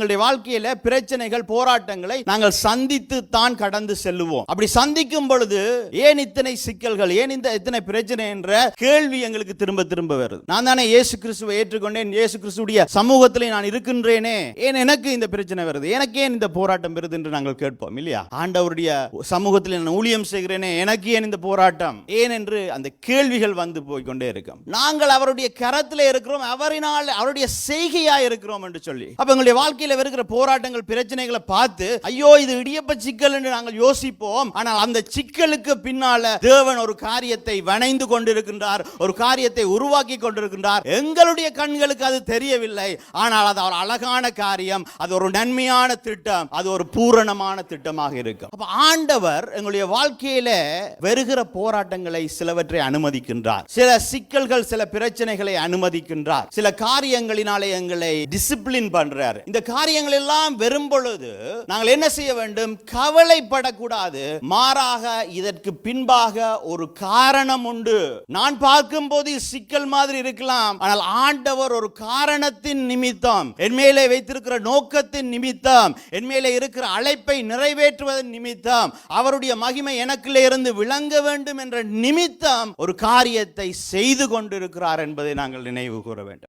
எங்களுடைய வாழ்க்கையில பிரச்சனைகள் போராட்டங்களை நாங்கள் சந்தித்து தான் கடந்து செல்லுவோம். அப்படி சந்திக்கும் பொழுது ஏன் இத்தனை சிக்கல்கள், ஏன் இத்தனை பிரச்சனை என்ற கேள்வி எங்களுக்கு திரும்ப திரும்ப வருது. நான் தானே இயேசு கிறிஸ்துவை ஏற்றுக்கொண்டேன், இயேசு கிறிஸ்துடைய சமூகத்திலே நான் இருக்கின்றேனே, ஏன் எனக்கு இந்த பிரச்சனை வருது, எனக்கு ஏன் இந்த போராட்டம் வருது என்று நாங்கள் கேட்போம் இல்லையா? ஆண்டவருடைய சமூகத்தில் நான் ஊழியம் செய்கிறேனே, எனக்கு ஏன் இந்த போராட்டம், ஏன் என்று அந்த கேள்விகள் வந்து போய்கொண்டே இருக்கும். நாங்கள் அவருடைய கரத்திலே இருக்கிறோம், அவரினால் அவருடைய செய்கையா இருக்கிறோம் என்று சொல்லி அப்ப எங்களுடைய வாழ்க்கையில் வருகிற போராட்டங்கள் பிரச்சனைகளை பார்த்து ஐயோ இது இடியப்ப சிக்கல் என்று நாங்கள் யோசிப்போம். ஆனால் அந்த சிக்கலுக்கு பின்னால தேவன் ஒரு காரியத்தை வணைந்து கொண்டிருக்கின்றார், ஒரு காரியத்தை உருவாக்கி கொண்டிருக்கின்றார். எங்களுடைய கண்களுக்கு அது தெரியவில்லை, ஆனால் அது ஒரு அழகான காரியம், அது ஒரு நன்மையான திட்டம், அது ஒரு பூரணமான திட்டமாக இருக்கும். அப்ப ஆண்டவர் எங்களுடைய வாழ்க்கையில வருகிற போராட்டங்களை சிலவற்றை அனுமதிக்கின்றார், சில சிக்கல்கள் சில பிரச்சனைகளை அனுமதிக்கின்றார், சில காரியங்களினாலே எங்களை டிசிப்ளின் பண்றார். இந்த காரியங்கள் எல்லாம் வரும் பொழுது நாங்கள் என்ன செய்ய வேண்டும்? கவலைப்படக்கூடாது. மாறாக இதற்கு பின்பாக ஒரு காரணம் உண்டு. நான் பார்க்கும் போது சிக்கல் மாதிரி இருக்கலாம், ஆனால் ஆண்டவர் ஒரு காரணத்தின் நிமித்தம், என் மேலே வைத்திருக்கிற நோக்கத்தின் நிமித்தம், என் மேலே இருக்கிற அழைப்பை நிறைவேற்றுவதன் நிமித்தம், அவருடைய மகிமை எனக்குள்ளே இருந்து விளங்க வேண்டும் என்ற நிமித்தம் ஒரு காரியத்தை செய்து கொண்டிருக்கிறார் என்பதை நாங்கள் நினைவு கூற வேண்டும்.